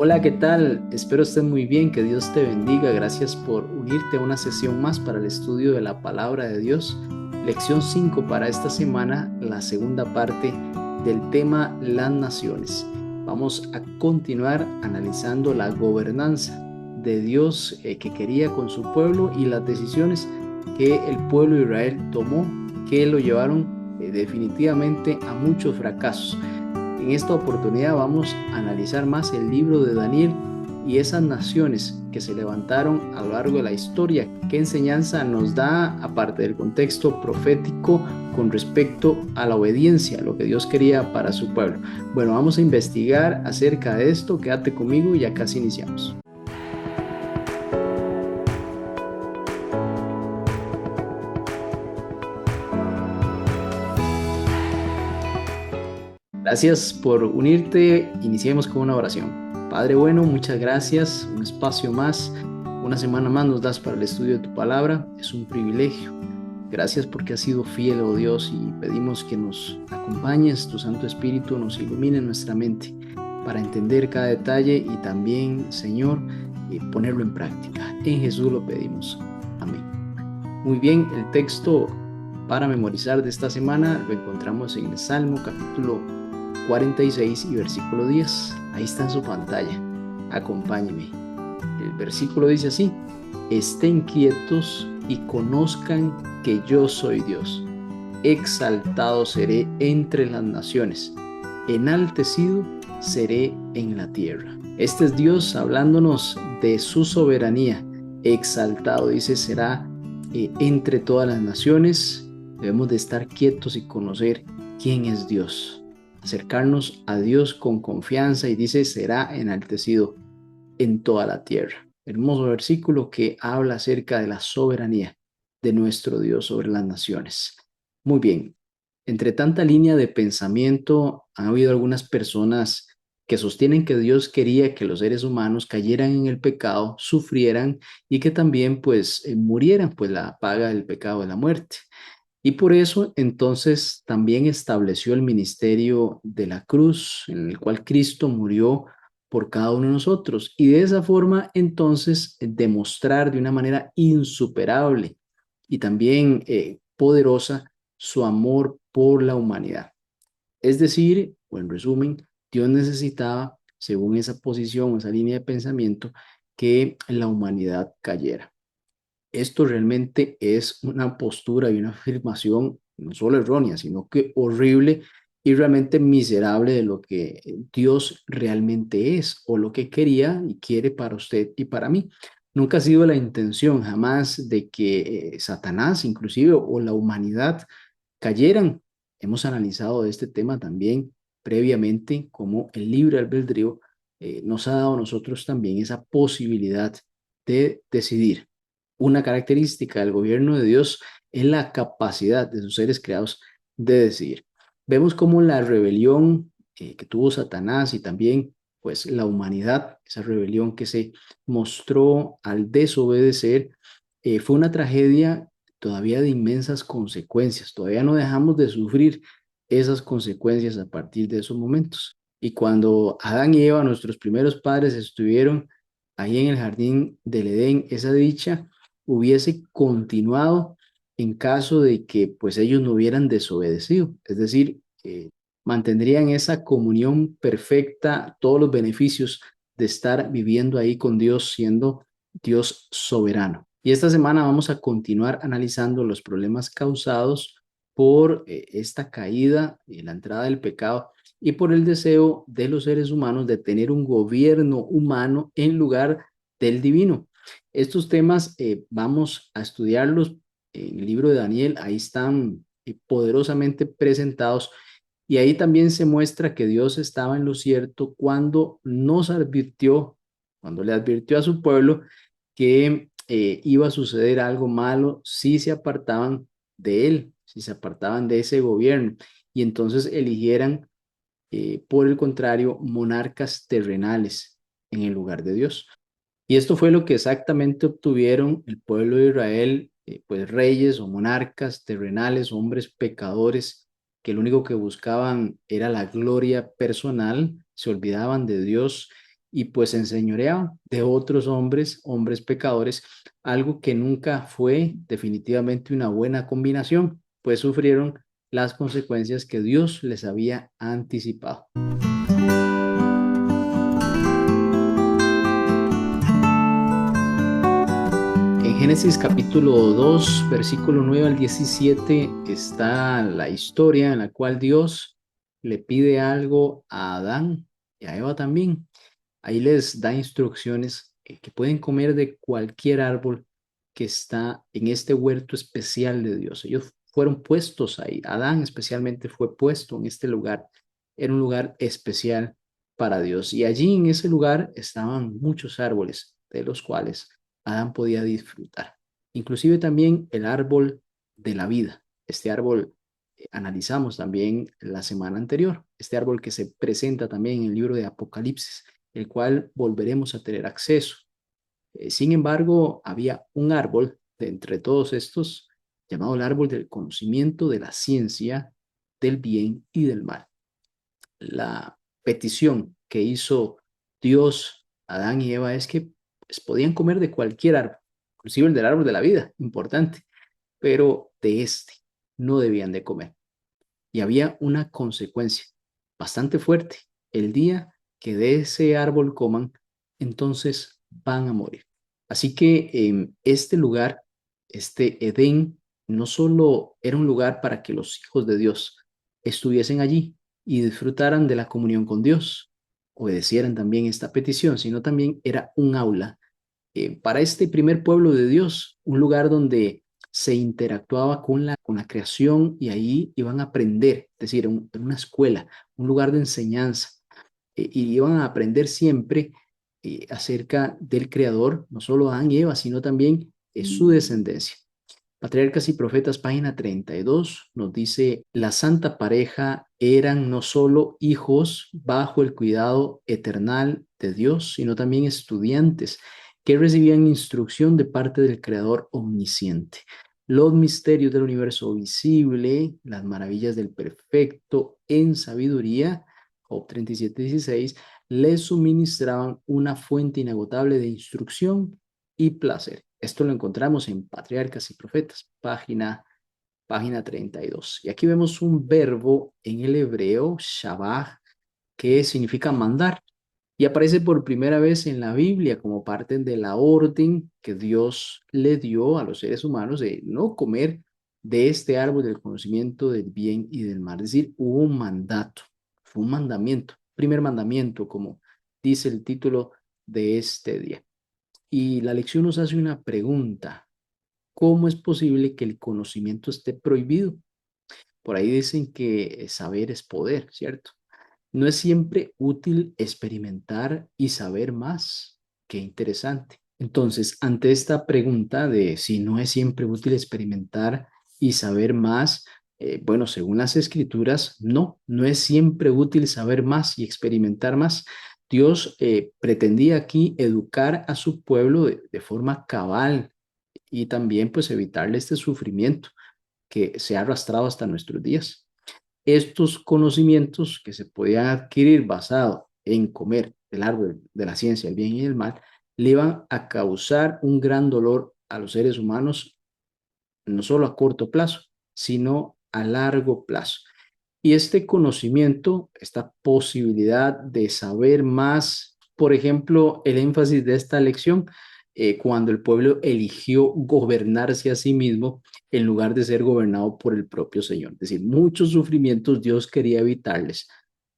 Hola, ¿qué tal? Espero estés muy bien, que Dios te bendiga. Gracias por unirte a una sesión más para el estudio de la palabra de Dios. Lección 5 para esta semana, la segunda parte del tema las naciones. Vamos a continuar analizando la gobernanza de Dios que quería con su pueblo y las decisiones que el pueblo de Israel tomó que lo llevaron definitivamente a muchos fracasos. En esta oportunidad vamos a analizar más el libro de Daniel y esas naciones que se levantaron a lo largo de la historia. ¿Qué enseñanza nos da, aparte del contexto profético, con respecto a la obediencia, lo que Dios quería para su pueblo? Bueno, vamos a investigar acerca de esto. Quédate conmigo y ya casi iniciamos. Gracias por unirte. Iniciemos con una oración. Padre bueno, muchas gracias. Un espacio más, una semana más nos das para el estudio de tu palabra. Es un privilegio. Gracias porque has sido fiel, oh Dios, y pedimos que nos acompañes, tu Santo Espíritu nos ilumine nuestra mente para entender cada detalle y también, Señor, ponerlo en práctica. En Jesús lo pedimos. Amén. Muy bien, el texto para memorizar de esta semana lo encontramos en el Salmo capítulo 46 y versículo 10. Ahí está en su pantalla. Acompáñeme. El versículo dice así: estén quietos y conozcan que yo soy Dios. Exaltado seré entre las naciones, enaltecido seré en la tierra. Este es Dios hablándonos de su soberanía. Exaltado, dice, será entre todas las naciones. Debemos de estar quietos y conocer quién es Dios. Acercarnos a Dios con confianza y dice, será enaltecido en toda la tierra. Hermoso versículo que habla acerca de la soberanía de nuestro Dios sobre las naciones. Muy bien, entre tanta línea de pensamiento, han habido algunas personas que sostienen que Dios quería que los seres humanos cayeran en el pecado, sufrieran y que también pues murieran, pues la paga del pecado de la muerte. Y por eso entonces también estableció el ministerio de la cruz, en el cual Cristo murió por cada uno de nosotros. Y de esa forma entonces demostrar de una manera insuperable y también poderosa su amor por la humanidad. Es decir, o en resumen, Dios necesitaba, según esa posición, esa línea de pensamiento, que la humanidad cayera. Esto realmente es una postura y una afirmación no solo errónea, sino que horrible y realmente miserable de lo que Dios realmente es o lo que quería y quiere para usted y para mí. Nunca ha sido la intención jamás de que Satanás inclusive o la humanidad cayeran. Hemos analizado este tema también previamente, como el libre albedrío nos ha dado a nosotros también esa posibilidad de decidir. Una característica del gobierno de Dios es la capacidad de sus seres creados de decidir. Vemos cómo la rebelión que tuvo Satanás y también pues la humanidad, esa rebelión que se mostró al desobedecer, fue una tragedia todavía de inmensas consecuencias. Todavía no dejamos de sufrir esas consecuencias a partir de esos momentos. Y cuando Adán y Eva, nuestros primeros padres, estuvieron ahí en el jardín del Edén, esa dicha hubiese continuado en caso de que pues ellos no hubieran desobedecido, es decir, mantendrían esa comunión perfecta, todos los beneficios de estar viviendo ahí con Dios, siendo Dios soberano. Y esta semana vamos a continuar analizando los problemas causados por esta caída y la entrada del pecado y por el deseo de los seres humanos de tener un gobierno humano en lugar del divino. Estos temas vamos a estudiarlos en el libro de Daniel, ahí están poderosamente presentados y ahí también se muestra que Dios estaba en lo cierto cuando nos advirtió, cuando le advirtió a su pueblo que iba a suceder algo malo si se apartaban de él, si se apartaban de ese gobierno y entonces eligieran, por el contrario, monarcas terrenales en el lugar de Dios. Y esto fue lo que exactamente obtuvieron el pueblo de Israel, pues reyes o monarcas terrenales, hombres pecadores, que lo único que buscaban era la gloria personal, se olvidaban de Dios y pues se enseñoreaban de otros hombres, hombres pecadores, algo que nunca fue definitivamente una buena combinación, pues sufrieron las consecuencias que Dios les había anticipado. En Génesis capítulo 2, versículo 9 al 17, está la historia en la cual Dios le pide algo a Adán y a Eva también. Ahí les da instrucciones que pueden comer de cualquier árbol que está en este huerto especial de Dios. Ellos fueron puestos ahí. Adán especialmente fue puesto en este lugar. Era un lugar especial para Dios. Y allí en ese lugar estaban muchos árboles de los cuales Adán podía disfrutar. Inclusive también el árbol de la vida. Este árbol analizamos también la semana anterior. Este árbol que se presenta también en el libro de Apocalipsis, el cual volveremos a tener acceso. Sin embargo, había un árbol de entre todos estos llamado el árbol del conocimiento de la ciencia, del bien y del mal. La petición que hizo Dios a Adán y Eva es que pues, podían comer de cualquier árbol, inclusive el del árbol de la vida, importante, pero de este no debían de comer. Y había una consecuencia bastante fuerte. El día que de ese árbol coman, entonces van a morir. Así que este lugar, este Edén, no solo era un lugar para que los hijos de Dios estuviesen allí y disfrutaran de la comunión con Dios, obedecieran también esta petición, sino también era un aula para este primer pueblo de Dios, un lugar donde se interactuaba con la creación y ahí iban a aprender, es decir, una escuela, un lugar de enseñanza, y iban a aprender siempre acerca del Creador, no solo Adán y Eva, sino también su descendencia. Patriarcas y Profetas, página 32, nos dice, la santa pareja eran no solo hijos bajo el cuidado eternal de Dios, sino también estudiantes que recibían instrucción de parte del Creador omnisciente. Los misterios del universo visible, las maravillas del perfecto en sabiduría, Job 37:16, les suministraban una fuente inagotable de instrucción y placer. Esto lo encontramos en Patriarcas y Profetas, página 32. Y aquí vemos un verbo en el hebreo, shabach, que significa mandar. Y aparece por primera vez en la Biblia como parte de la orden que Dios le dio a los seres humanos de no comer de este árbol del conocimiento del bien y del mal. Es decir, hubo un mandato, fue un mandamiento, primer mandamiento, como dice el título de este día. Y la lección nos hace una pregunta. ¿Cómo es posible que el conocimiento esté prohibido? Por ahí dicen que saber es poder, ¿cierto? No es siempre útil experimentar y saber más. Qué interesante. Entonces, ante esta pregunta de si no es siempre útil experimentar y saber más, bueno, según las escrituras, no es siempre útil saber más y experimentar más. Dios pretendía aquí educar a su pueblo de forma cabal y también pues evitarle este sufrimiento que se ha arrastrado hasta nuestros días. Estos conocimientos que se podían adquirir basado en comer el árbol de la ciencia, el bien y el mal, le iban a causar un gran dolor a los seres humanos, no solo a corto plazo, sino a largo plazo. Y este conocimiento, esta posibilidad de saber más, por ejemplo, el énfasis de esta lección, cuando el pueblo eligió gobernarse a sí mismo en lugar de ser gobernado por el propio Señor. Es decir, muchos sufrimientos Dios quería evitarles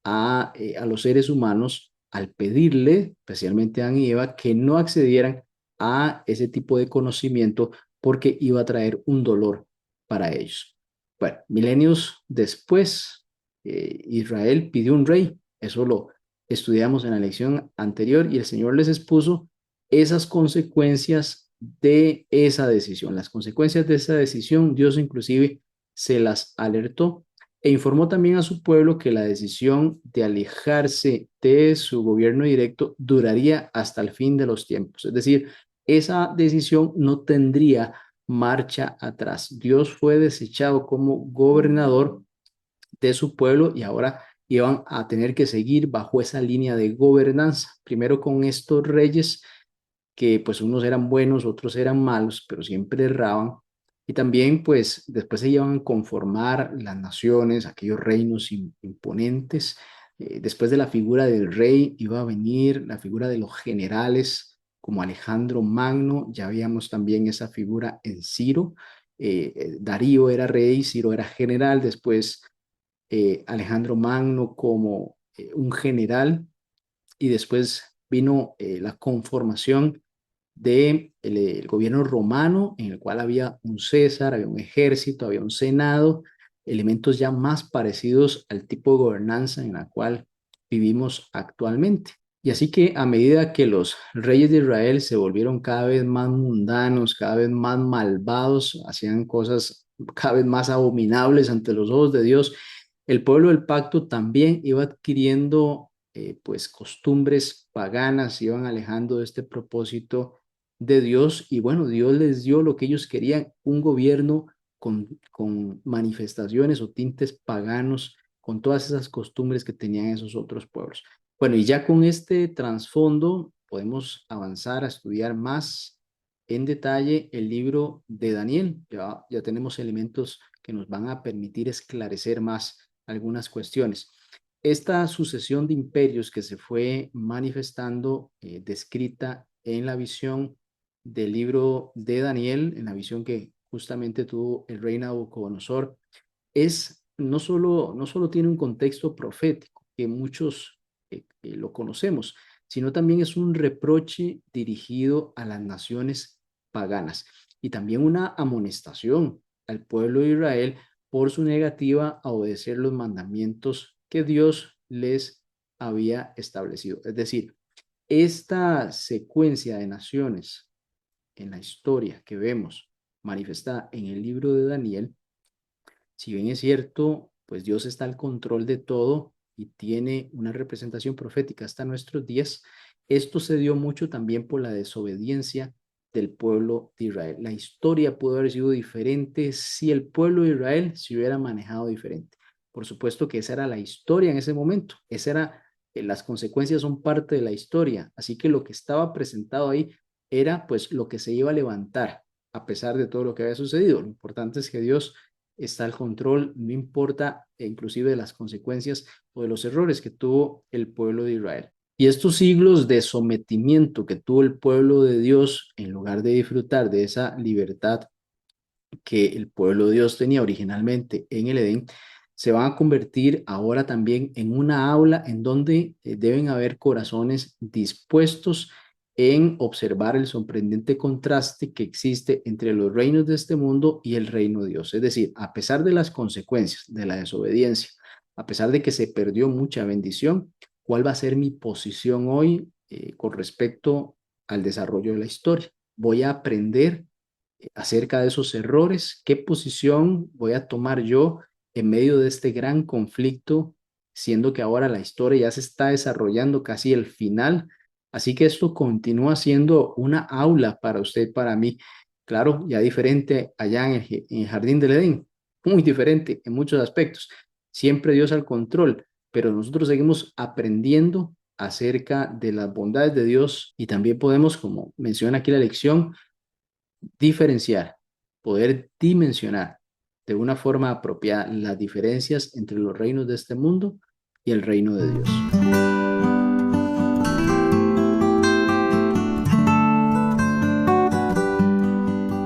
a los seres humanos al pedirle, especialmente a Adán y Eva, que no accedieran a ese tipo de conocimiento porque iba a traer un dolor para ellos. Bueno, milenios después, Israel pidió un rey. Eso lo estudiamos en la lección anterior y el Señor les expuso esas consecuencias de esa decisión. Las consecuencias de esa decisión, Dios inclusive se las alertó e informó también a su pueblo que la decisión de alejarse de su gobierno directo duraría hasta el fin de los tiempos. Es decir, esa decisión no tendría marcha atrás. Dios fue desechado como gobernador de su pueblo y ahora iban a tener que seguir bajo esa línea de gobernanza. Primero con estos reyes que pues unos eran buenos, otros eran malos, pero siempre erraban. Y también pues después se iban a conformar las naciones, aquellos reinos imponentes. Después de la figura del rey iba a venir la figura de los generales como Alejandro Magno. Ya veíamos también esa figura en Ciro. Darío era rey, Ciro era general, después Alejandro Magno como un general, y después vino la conformación del gobierno romano, en el cual había un César, había un ejército, había un senado, elementos ya más parecidos al tipo de gobernanza en la cual vivimos actualmente. Y así que a medida que los reyes de Israel se volvieron cada vez más mundanos, cada vez más malvados, hacían cosas cada vez más abominables ante los ojos de Dios, el pueblo del pacto también iba adquiriendo pues costumbres paganas, se iban alejando de este propósito de Dios. Y bueno, Dios les dio lo que ellos querían, un gobierno con manifestaciones o tintes paganos, con todas esas costumbres que tenían esos otros pueblos. Bueno, y ya con este trasfondo podemos avanzar a estudiar más en detalle el libro de Daniel. Ya tenemos elementos que nos van a permitir esclarecer más algunas cuestiones. Esta sucesión de imperios que se fue manifestando, descrita en la visión del libro de Daniel, en la visión que justamente tuvo el rey Nabucodonosor, no solo tiene un contexto profético, que muchos lo conocemos, sino también es un reproche dirigido a las naciones paganas y también una amonestación al pueblo de Israel por su negativa a obedecer los mandamientos que Dios les había establecido. Es decir, esta secuencia de naciones en la historia que vemos manifestada en el libro de Daniel, si bien es cierto, pues Dios está al control de todo y tiene una representación profética hasta nuestros días, esto se dio mucho también por la desobediencia del pueblo de Israel. La historia pudo haber sido diferente si el pueblo de Israel se hubiera manejado diferente. Por supuesto que esa era la historia en ese momento, las consecuencias son parte de la historia, así que lo que estaba presentado ahí era pues lo que se iba a levantar a pesar de todo lo que había sucedido. Lo importante es que Dios está al control, no importa inclusive de las consecuencias o de los errores que tuvo el pueblo de Israel. Y estos siglos de sometimiento que tuvo el pueblo de Dios, en lugar de disfrutar de esa libertad que el pueblo de Dios tenía originalmente en el Edén, se van a convertir ahora también en una aula en donde deben haber corazones dispuestos en observar el sorprendente contraste que existe entre los reinos de este mundo y el reino de Dios. Es decir, a pesar de las consecuencias de la desobediencia, a pesar de que se perdió mucha bendición, ¿cuál va a ser mi posición hoy con respecto al desarrollo de la historia? Voy a aprender acerca de esos errores, qué posición voy a tomar yo en medio de este gran conflicto, siendo que ahora la historia ya se está desarrollando casi el final. Así que esto continúa siendo una aula para usted, para mí. Claro, ya diferente allá en el jardín del Edén, muy diferente en muchos aspectos. Siempre Dios al control, pero nosotros seguimos aprendiendo acerca de las bondades de Dios y también podemos, como menciona aquí la lección, diferenciar, poder dimensionar de una forma apropiada las diferencias entre los reinos de este mundo y el reino de Dios.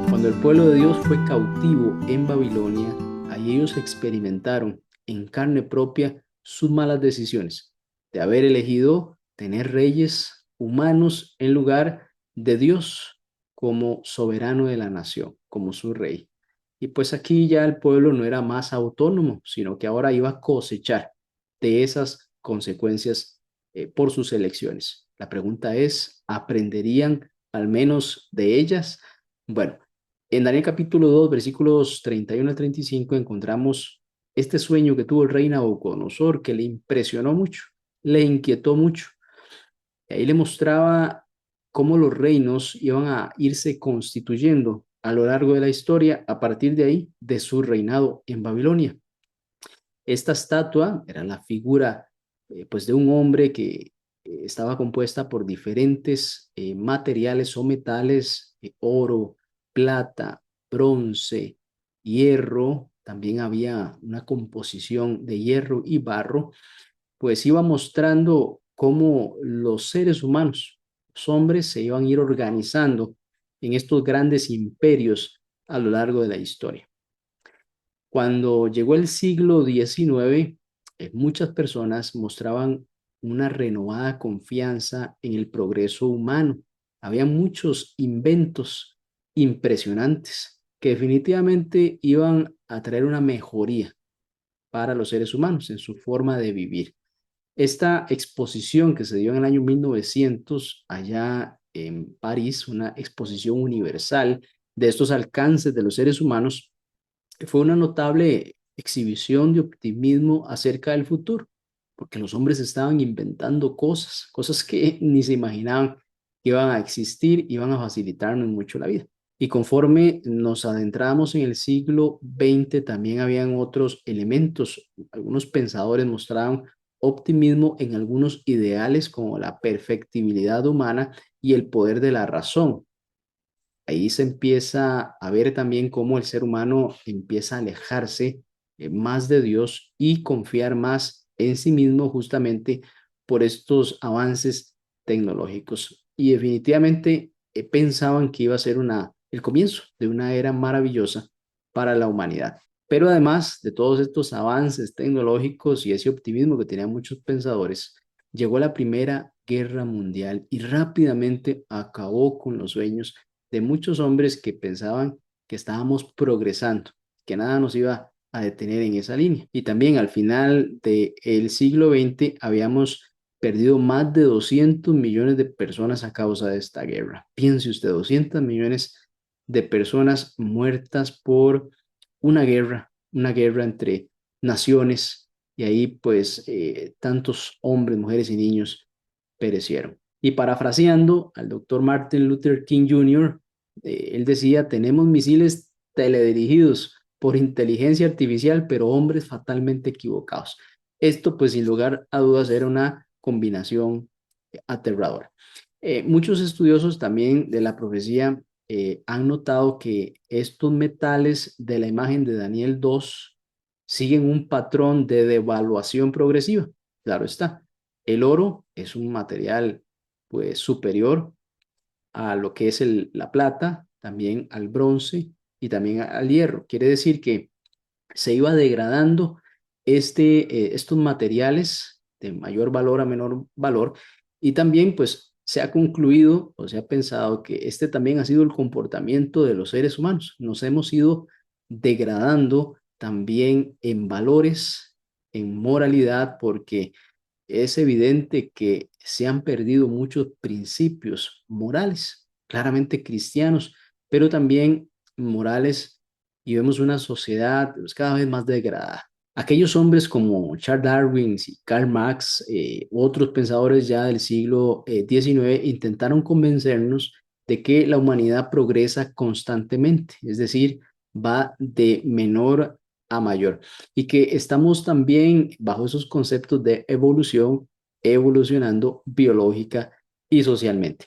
Cuando el pueblo de Dios fue cautivo en Babilonia, ahí ellos experimentaron en carne propia sus malas decisiones de haber elegido tener reyes humanos en lugar de Dios como soberano de la nación, como su rey. Y pues aquí ya el pueblo no era más autónomo, sino que ahora iba a cosechar de esas consecuencias por sus elecciones. La pregunta es, ¿aprenderían al menos de ellas? Bueno, en Daniel capítulo 2 versículos 31 al 35 encontramos este sueño que tuvo el rey Nabucodonosor, que le impresionó mucho, le inquietó mucho. Y ahí le mostraba cómo los reinos iban a irse constituyendo a lo largo de la historia a partir de ahí, de su reinado en Babilonia. Esta estatua era la figura pues de un hombre que estaba compuesta por diferentes materiales o metales, oro, plata, bronce, hierro, también había una composición de hierro y barro, pues iba mostrando cómo los seres humanos, los hombres, se iban a ir organizando en estos grandes imperios a lo largo de la historia. Cuando llegó el siglo XIX, muchas personas mostraban una renovada confianza en el progreso humano. Había muchos inventos impresionantes que definitivamente iban a traer una mejoría para los seres humanos en su forma de vivir. Esta exposición que se dio en el año 1900 allá en París, una exposición universal de estos alcances de los seres humanos, fue una notable exhibición de optimismo acerca del futuro, porque los hombres estaban inventando cosas, cosas que ni se imaginaban que iban a existir, iban a facilitarnos mucho la vida. Y conforme nos adentramos en el siglo XX, también habían otros elementos. Algunos pensadores mostraban optimismo en algunos ideales como la perfectibilidad humana y el poder de la razón. Ahí se empieza a ver también cómo el ser humano empieza a alejarse más de Dios y confiar más en sí mismo justamente por estos avances tecnológicos. Y definitivamente pensaban que iba a ser el comienzo de una era maravillosa para la humanidad. Pero además de todos estos avances tecnológicos y ese optimismo que tenían muchos pensadores, llegó la Primera Guerra Mundial y rápidamente acabó con los sueños de muchos hombres que pensaban que estábamos progresando, que nada nos iba a detener en esa línea. Y también al final del siglo XX habíamos perdido más de 200 millones de personas a causa de esta guerra. Piense usted, 200 millones de personas muertas por una guerra entre naciones, y ahí pues tantos hombres, mujeres y niños perecieron. Y parafraseando al doctor Martin Luther King Jr., él decía, tenemos misiles teledirigidos por inteligencia artificial, pero hombres fatalmente equivocados. Esto, pues sin lugar a dudas, era una combinación aterradora. Muchos estudiosos también de la profecía han notado que estos metales de la imagen de Daniel 2 siguen un patrón de devaluación progresiva. Claro está, el oro es un material pues superior a lo que es la plata, también al bronce y también al hierro. Quiere decir que se iba degradando estos materiales de mayor valor a menor valor, y también pues se ha concluido o se ha pensado que este también ha sido el comportamiento de los seres humanos. Nos hemos ido degradando también en valores, en moralidad, porque es evidente que se han perdido muchos principios morales, claramente cristianos, pero también morales, y vemos una sociedad pues, cada vez más degradada. Aquellos hombres como Charles Darwin y Karl Marx, otros pensadores ya del siglo XIX, intentaron convencernos de que la humanidad progresa constantemente, es decir, va de menor a mayor, y que estamos también bajo esos conceptos de evolución, evolucionando biológica y socialmente.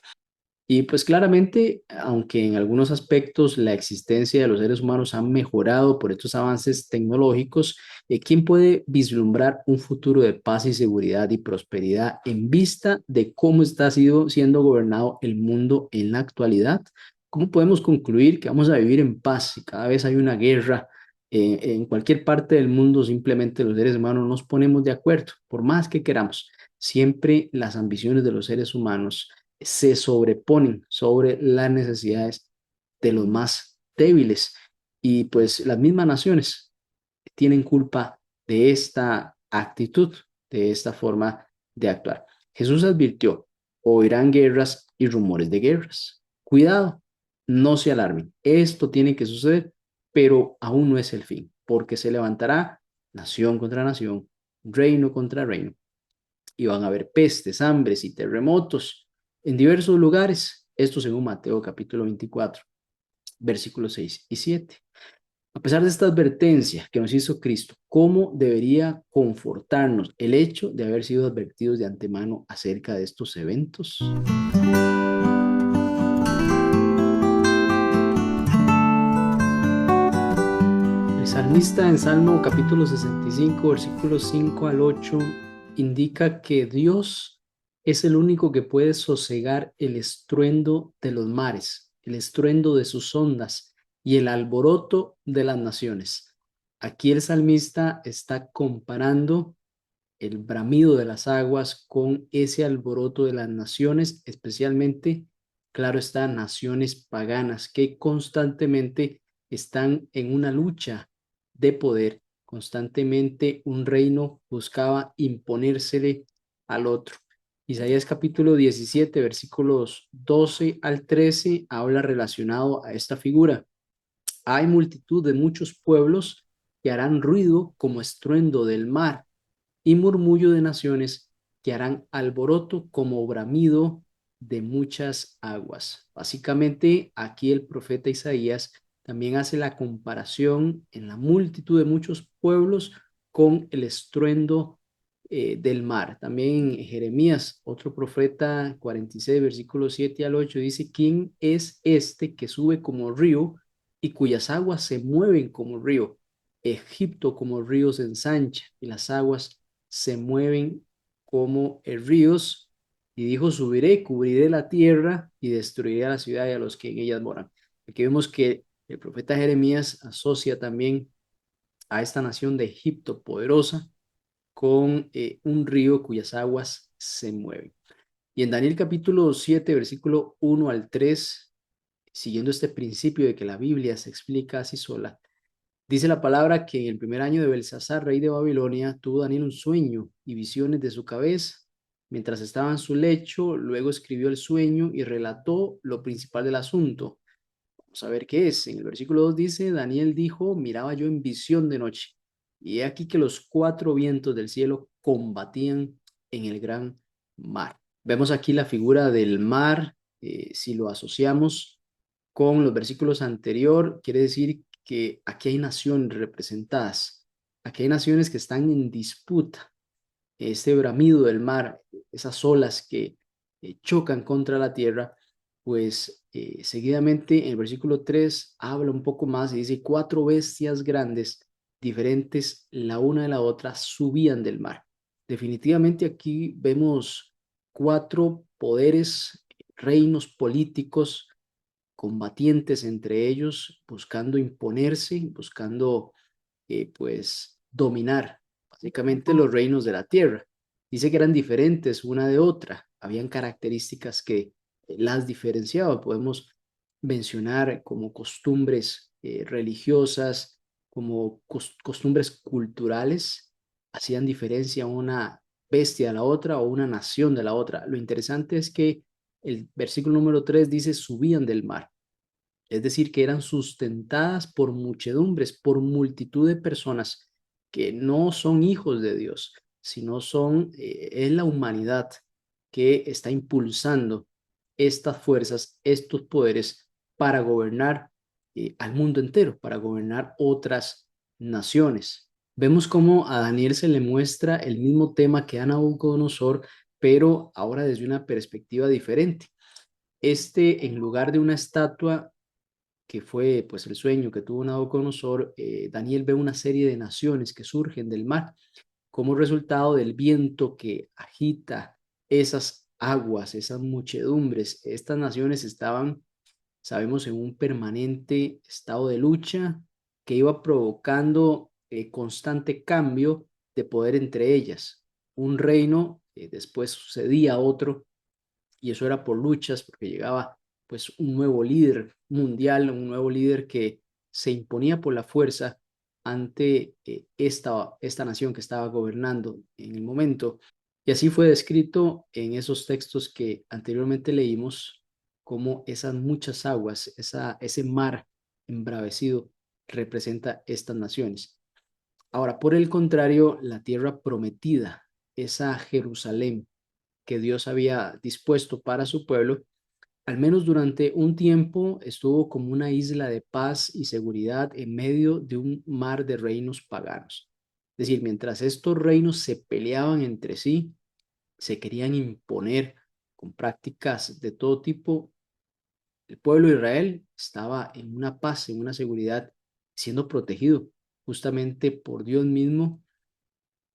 Y pues claramente, aunque en algunos aspectos la existencia de los seres humanos ha mejorado por estos avances tecnológicos, ¿quién puede vislumbrar un futuro de paz y seguridad y prosperidad en vista de cómo está siendo gobernado el mundo en la actualidad? ¿Cómo podemos concluir que vamos a vivir en paz si cada vez hay una guerra en cualquier parte del mundo? Simplemente los seres humanos nos ponemos de acuerdo, por más que queramos. Siempre las ambiciones de los seres humanos se sobreponen sobre las necesidades de los más débiles. Y pues las mismas naciones tienen culpa de esta actitud, de esta forma de actuar. Jesús advirtió, oirán guerras y rumores de guerras. Cuidado, no se alarmen. Esto tiene que suceder, pero aún no es el fin, porque se levantará nación contra nación, reino contra reino, y van a haber pestes, hambres y terremotos en diversos lugares. Esto según Mateo capítulo 24, versículos 6 y 7. A pesar de esta advertencia que nos hizo Cristo, ¿cómo debería confortarnos el hecho de haber sido advertidos de antemano acerca de estos eventos? El salmista en Salmo capítulo 65, versículos 5 al 8, indica que Dios es el único que puede sosegar el estruendo de los mares, el estruendo de sus ondas y el alboroto de las naciones. Aquí el salmista está comparando el bramido de las aguas con ese alboroto de las naciones, especialmente, claro está, naciones paganas que constantemente están en una lucha de poder. Constantemente un reino buscaba imponérsele al otro. Isaías capítulo 17, versículos 12 al 13, habla relacionado a esta figura. Hay multitud de muchos pueblos que harán ruido como estruendo del mar y murmullo de naciones que harán alboroto como bramido de muchas aguas. Básicamente, aquí el profeta Isaías también hace la comparación en la multitud de muchos pueblos con el estruendo del mar. También Jeremías, otro profeta, 46, versículos 7 al 8, dice, ¿quién es este que sube como río y cuyas aguas se mueven como río? Egipto como río se ensancha y las aguas se mueven como ríos. Y dijo, subiré, cubriré la tierra y destruiré a la ciudad y a los que en ellas moran. Aquí vemos que el profeta Jeremías asocia también a esta nación de Egipto poderosa con un río cuyas aguas se mueven. Y en Daniel capítulo 7, versículo 1 al 3, siguiendo este principio de que la Biblia se explica así sola, dice la palabra que en el primer año de Belsasar, rey de Babilonia, tuvo Daniel un sueño y visiones de su cabeza. Mientras estaba en su lecho, luego escribió el sueño y relató lo principal del asunto. Vamos a ver qué es. En el versículo 2 dice, Daniel dijo, miraba yo en visión de noche, y he aquí que los cuatro vientos del cielo combatían en el gran mar. Vemos aquí la figura del mar, si lo asociamos con los versículos anterior, quiere decir que aquí hay naciones representadas, aquí hay naciones que están en disputa, este bramido del mar, esas olas que chocan contra la tierra, pues seguidamente en el versículo 3 habla un poco más y dice, cuatro bestias grandes, diferentes la una de la otra, subían del mar. Definitivamente aquí vemos cuatro poderes, reinos políticos, combatientes entre ellos, buscando imponerse, buscando pues dominar básicamente los reinos de la tierra. Dice que eran diferentes una de otra, habían características que las diferenciaban. Podemos mencionar como costumbres religiosas, como costumbres culturales, hacían diferencia una bestia de la otra o una nación de la otra. Lo interesante es que el versículo número 3 dice subían del mar, es decir, que eran sustentadas por muchedumbres, por multitud de personas que no son hijos de Dios, sino es la humanidad que está impulsando estas fuerzas, estos poderes para gobernar al mundo entero, para gobernar otras naciones. Vemos cómo a Daniel se le muestra el mismo tema que a Nabucodonosor, pero ahora desde una perspectiva diferente. En lugar de una estatua que fue pues el sueño que tuvo Nabucodonosor, Daniel ve una serie de naciones que surgen del mar como resultado del viento que agita esas aguas, esas muchedumbres. Estas naciones estaban, sabemos, en un permanente estado de lucha que iba provocando constante cambio de poder entre ellas. Un reino después sucedía a otro, y eso era por luchas, porque llegaba pues un nuevo líder mundial, un nuevo líder que se imponía por la fuerza ante esta nación que estaba gobernando en el momento. Y así fue descrito en esos textos que anteriormente leímos, como esas muchas aguas, ese mar embravecido representa estas naciones. Ahora, por el contrario, la tierra prometida, esa Jerusalén que Dios había dispuesto para su pueblo, Al menos durante un tiempo estuvo como una isla de paz y seguridad en medio de un mar de reinos paganos. Es decir, mientras estos reinos se peleaban entre sí, se querían imponer con prácticas de todo tipo, el pueblo de Israel estaba en una paz, en una seguridad, siendo protegido justamente por Dios mismo,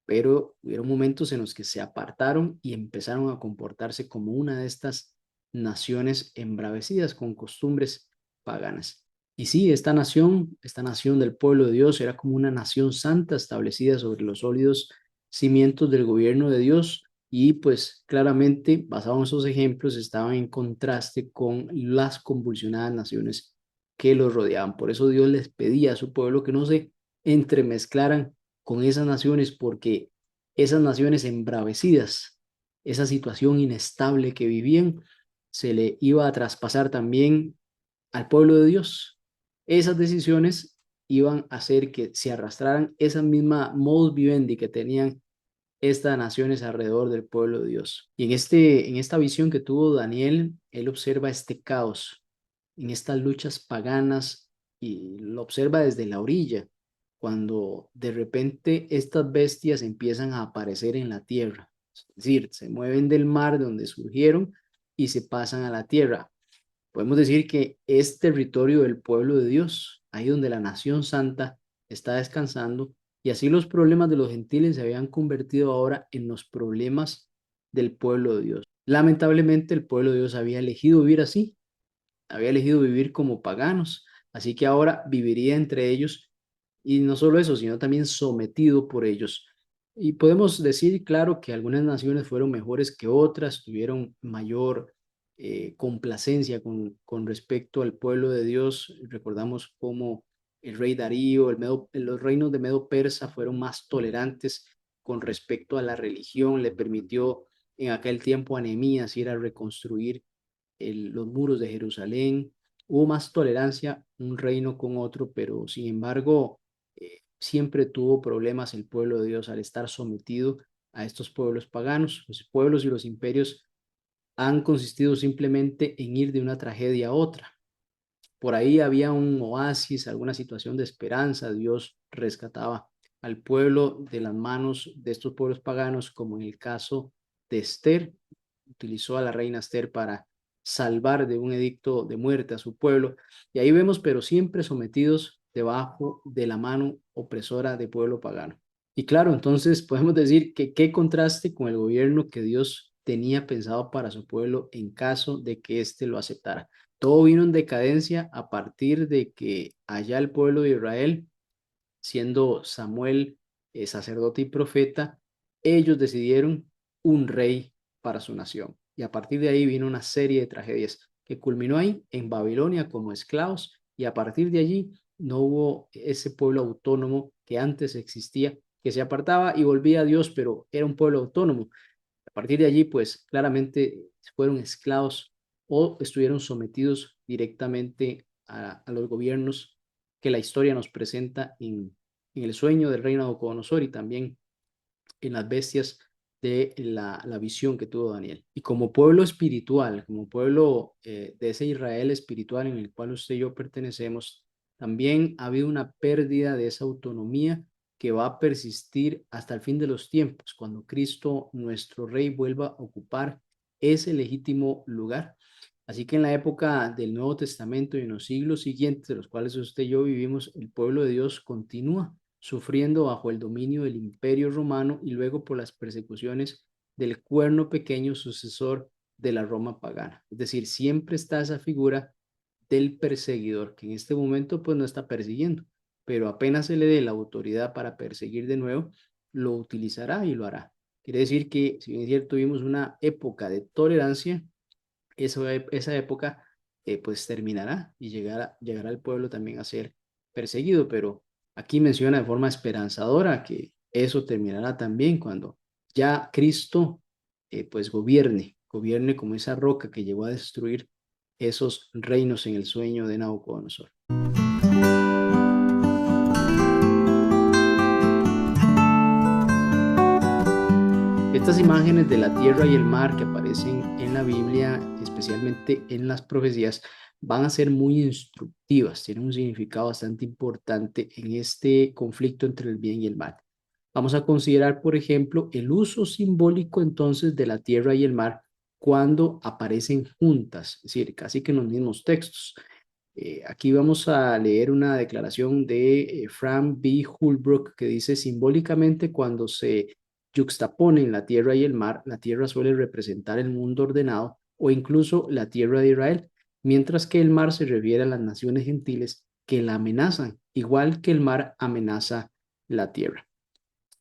pero hubieron momentos en los que se apartaron y empezaron a comportarse como una de estas naciones embravecidas con costumbres paganas. Y sí, esta nación del pueblo de Dios, era como una nación santa establecida sobre los sólidos cimientos del gobierno de Dios y pues claramente, basado en esos ejemplos, estaban en contraste con las convulsionadas naciones que los rodeaban. Por eso Dios les pedía a su pueblo que no se entremezclaran con esas naciones, porque esas naciones embravecidas, esa situación inestable que vivían, se le iba a traspasar también al pueblo de Dios. Esas decisiones iban a hacer que se arrastraran esa misma modus vivendi que tenían estas naciones alrededor del pueblo de Dios. Y en esta visión que tuvo Daniel, él observa este caos en estas luchas paganas y lo observa desde la orilla, cuando de repente estas bestias empiezan a aparecer en la tierra. Es decir, se mueven del mar de donde surgieron y se pasan a la tierra. Podemos decir que es territorio del pueblo de Dios, ahí donde la nación santa está descansando, y así los problemas de los gentiles se habían convertido ahora en los problemas del pueblo de Dios. Lamentablemente el pueblo de Dios había elegido vivir así, había elegido vivir como paganos, así que ahora viviría entre ellos, y no solo eso, sino también sometido por ellos. Y podemos decir, claro, que algunas naciones fueron mejores que otras, tuvieron mayor complacencia con respecto al pueblo de Dios. Recordamos cómo el rey Darío, los reinos de Medo Persa fueron más tolerantes con respecto a la religión, le permitió en aquel tiempo a Nehemías ir a reconstruir los muros de Jerusalén. Hubo más tolerancia un reino con otro, pero sin embargo, siempre tuvo problemas el pueblo de Dios al estar sometido a estos pueblos paganos. Los pueblos y los imperios han consistido simplemente en ir de una tragedia a otra. Por ahí había un oasis, alguna situación de esperanza. Dios rescataba al pueblo de las manos de estos pueblos paganos, como en el caso de Esther. Utilizó a la reina Esther para salvar de un edicto de muerte a su pueblo. Y ahí vemos, pero siempre sometidos debajo de la mano opresora de pueblo pagano. Y claro, entonces podemos decir que qué contraste con el gobierno que Dios tenía pensado para su pueblo en caso de que éste lo aceptara. Todo vino en decadencia a partir de que allá el pueblo de Israel, siendo Samuel sacerdote y profeta, ellos decidieron un rey para su nación. Y a partir de ahí vino una serie de tragedias que culminó ahí en Babilonia como esclavos, y a partir de allí no hubo ese pueblo autónomo que antes existía, que se apartaba y volvía a Dios, pero era un pueblo autónomo. A partir de allí, pues claramente fueron esclavos o estuvieron sometidos directamente a los gobiernos que la historia nos presenta en el sueño del rey Nabucodonosor y también en las bestias de la visión que tuvo Daniel. Y como pueblo espiritual, como pueblo de ese Israel espiritual en el cual usted y yo pertenecemos, también ha habido una pérdida de esa autonomía que va a persistir hasta el fin de los tiempos, cuando Cristo, nuestro Rey, vuelva a ocupar ese legítimo lugar. Así que en la época del Nuevo Testamento y en los siglos siguientes, de los cuales usted y yo vivimos, el pueblo de Dios continúa sufriendo bajo el dominio del Imperio Romano y luego por las persecuciones del cuerno pequeño sucesor de la Roma pagana. Es decir, siempre está esa figura del perseguidor, que en este momento pues no está persiguiendo, pero apenas se le dé la autoridad para perseguir de nuevo, lo utilizará y lo hará. Quiere decir que, si bien es cierto, tuvimos una época de tolerancia, esa época pues terminará y llegará el pueblo también a ser perseguido, pero aquí menciona de forma esperanzadora que eso terminará también cuando ya Cristo pues gobierne como esa roca que llegó a destruir esos reinos en el sueño de Nabucodonosor. Estas imágenes de la tierra y el mar que aparecen en la Biblia es especialmente en las profecías, van a ser muy instructivas, tienen un significado bastante importante en este conflicto entre el bien y el mal. Vamos a considerar, por ejemplo, el uso simbólico entonces de la tierra y el mar cuando aparecen juntas, es decir, casi que en los mismos textos. Aquí vamos a leer una declaración de Frank B. Holbrook que dice: simbólicamente, cuando se yuxtaponen la tierra y el mar, la tierra suele representar el mundo ordenado o incluso la tierra de Israel, mientras que el mar se refiere a las naciones gentiles que la amenazan, igual que el mar amenaza la tierra.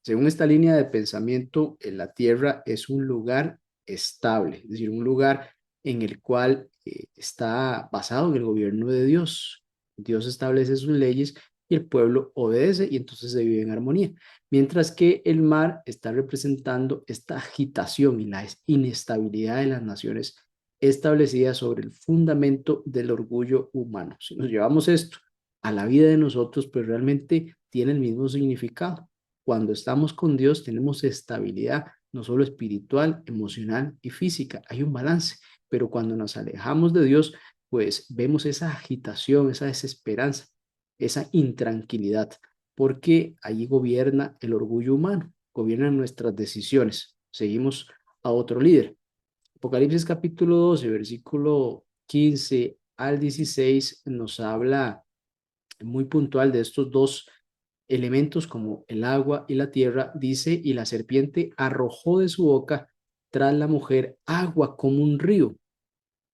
Según esta línea de pensamiento, la tierra es un lugar estable, es decir, un lugar en el cual está basado en el gobierno de Dios. Dios establece sus leyes y el pueblo obedece y entonces se vive en armonía. Mientras que el mar está representando esta agitación y la inestabilidad de las naciones establecidas sobre el fundamento del orgullo humano. Si nos llevamos esto a la vida de nosotros, pues realmente tiene el mismo significado. Cuando estamos con Dios tenemos estabilidad, no solo espiritual, emocional y física. Hay un balance, pero cuando nos alejamos de Dios, pues vemos esa agitación, esa desesperanza, esa intranquilidad, porque allí gobierna el orgullo humano, gobiernan nuestras decisiones. Seguimos a otro líder. Apocalipsis capítulo 12, versículo 15 al 16 nos habla muy puntual de estos dos elementos como el agua y la tierra. Dice: y la serpiente arrojó de su boca tras la mujer agua como un río,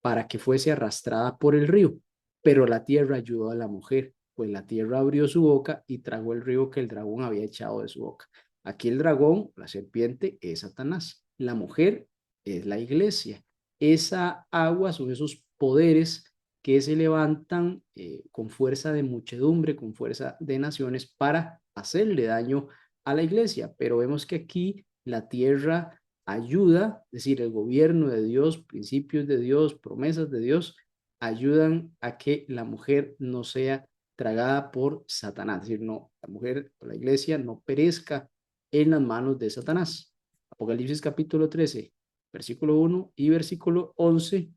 para que fuese arrastrada por el río. Pero la tierra ayudó a la mujer, pues la tierra abrió su boca y tragó el río que el dragón había echado de su boca. Aquí el dragón, la serpiente, es Satanás. La mujer es la iglesia. Esa agua son esos poderes que se levantan con fuerza de muchedumbre, con fuerza de naciones para hacerle daño a la iglesia. Pero vemos que aquí la tierra ayuda, es decir, el gobierno de Dios, principios de Dios, promesas de Dios, ayudan a que la mujer no sea tragada por Satanás, es decir, no, la mujer o la iglesia no perezca en las manos de Satanás. Apocalipsis capítulo 13, versículo 1 y versículo 11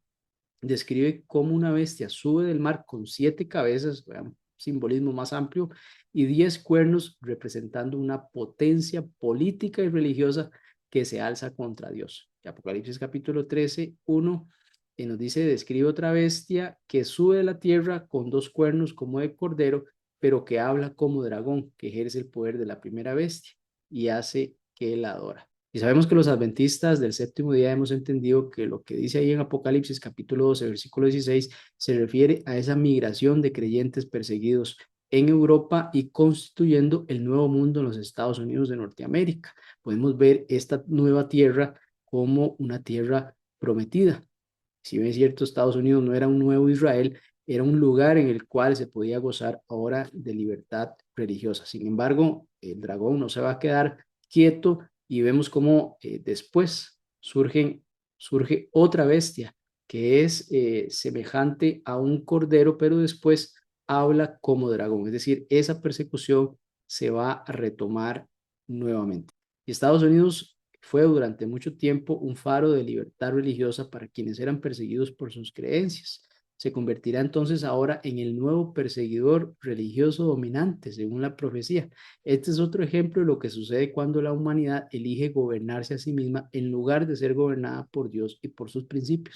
describe cómo una bestia sube del mar con 7 cabezas, vean, simbolismo más amplio, y 10 cuernos, representando una potencia política y religiosa que se alza contra Dios. Apocalipsis capítulo 13, 1, nos dice: describe otra bestia que sube de la tierra con 2 cuernos como de cordero, pero que habla como dragón, que ejerce el poder de la primera bestia y hace que él adora. Y sabemos que los adventistas del séptimo día hemos entendido que lo que dice ahí en Apocalipsis capítulo 12, versículo 16, se refiere a esa migración de creyentes perseguidos en Europa y constituyendo el nuevo mundo en los Estados Unidos de Norteamérica. Podemos ver esta nueva tierra como una tierra prometida. Si bien es cierto, Estados Unidos no era un nuevo Israel, era un lugar en el cual se podía gozar ahora de libertad religiosa. Sin embargo, el dragón no se va a quedar quieto y vemos cómo después surge otra bestia que es semejante a un cordero, pero después habla como dragón. Es decir, esa persecución se va a retomar nuevamente. Y Estados Unidos fue durante mucho tiempo un faro de libertad religiosa para quienes eran perseguidos por sus creencias. Se convertirá entonces ahora en el nuevo perseguidor religioso dominante, según la profecía. Este es otro ejemplo de lo que sucede cuando la humanidad elige gobernarse a sí misma en lugar de ser gobernada por Dios y por sus principios.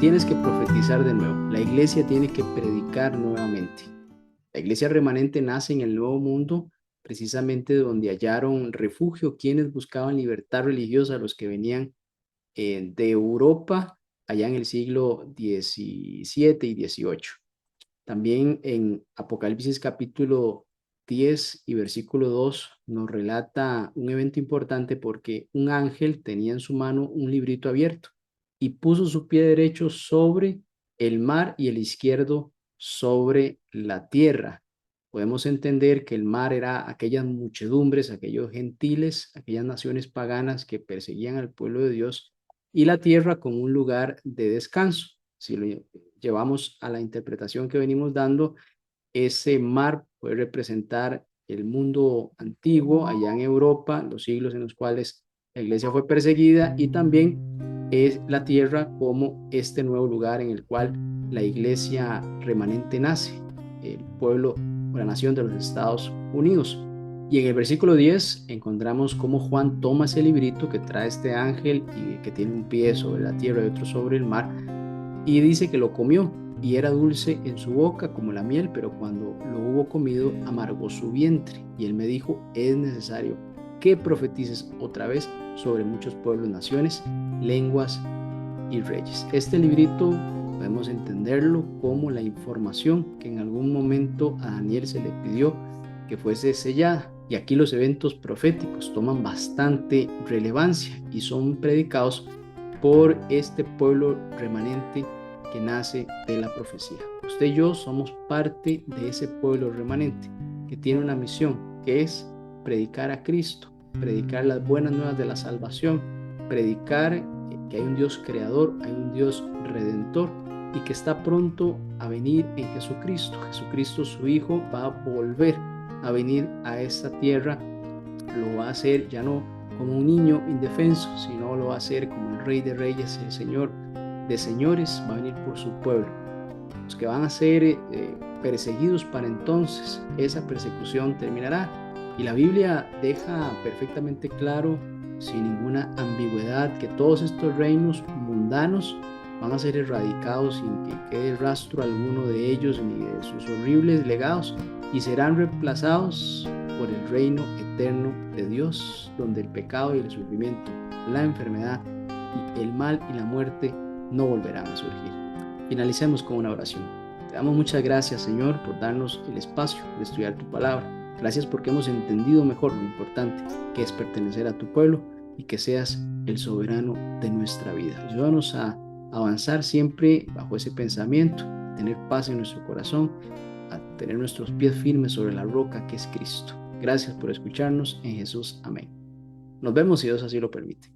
Tienes que profetizar de nuevo. La iglesia tiene que predicar nuevamente. La iglesia remanente nace en el Nuevo Mundo, precisamente donde hallaron refugio quienes buscaban libertad religiosa, los que venían de Europa allá en el siglo XVII y XVIII. También en Apocalipsis capítulo 10 y versículo 2 nos relata un evento importante porque un ángel tenía en su mano un librito abierto y puso su pie derecho sobre el mar y el izquierdo sobre la tierra. Podemos entender que el mar era aquellas muchedumbres, aquellos gentiles, aquellas naciones paganas que perseguían al pueblo de Dios, y la tierra como un lugar de descanso. Si lo llevamos a la interpretación que venimos dando, ese mar puede representar el mundo antiguo, allá en Europa, los siglos en los cuales la iglesia fue perseguida, y también es la tierra como este nuevo lugar en el cual la iglesia remanente nace, el pueblo o la nación de los Estados Unidos. Y en el versículo 10 encontramos cómo Juan toma ese librito que trae este ángel y que tiene un pie sobre la tierra y otro sobre el mar, y dice que lo comió y era dulce en su boca como la miel, pero cuando lo hubo comido amargó su vientre. Y él me dijo, es necesario que profetices otra vez sobre muchos pueblos, naciones, lenguas y reyes. Este librito podemos entenderlo como la información que en algún momento a Daniel se le pidió que fuese sellada. Y aquí los eventos proféticos toman bastante relevancia y son predicados por este pueblo remanente que nace de la profecía. Usted y yo somos parte de ese pueblo remanente que tiene una misión, que es predicar a Cristo, predicar las buenas nuevas de la salvación, predicar que hay un Dios creador, hay un Dios redentor y que está pronto a venir en Jesucristo. Jesucristo, su Hijo, va a volver a venir a esta tierra. Lo va a hacer ya no como un niño indefenso, sino lo va a hacer como el Rey de Reyes, el Señor de señores. Va a venir por su pueblo. Los que van a ser perseguidos para entonces, esa persecución terminará. Y la Biblia deja perfectamente claro, sin ninguna ambigüedad, que todos estos reinos mundanos van a ser erradicados sin que quede rastro alguno de ellos ni de sus horribles legados, y serán reemplazados por el reino eterno de Dios, donde el pecado y el sufrimiento, la enfermedad y el mal y la muerte no volverán a surgir. Finalicemos con una oración. Te damos muchas gracias, Señor, por darnos el espacio de estudiar tu palabra. Gracias porque hemos entendido mejor lo importante que es pertenecer a tu pueblo y que seas el soberano de nuestra vida. Ayúdanos a avanzar siempre bajo ese pensamiento, a tener paz en nuestro corazón, a tener nuestros pies firmes sobre la roca que es Cristo. Gracias por escucharnos en Jesús. Amén. Nos vemos si Dios así lo permite.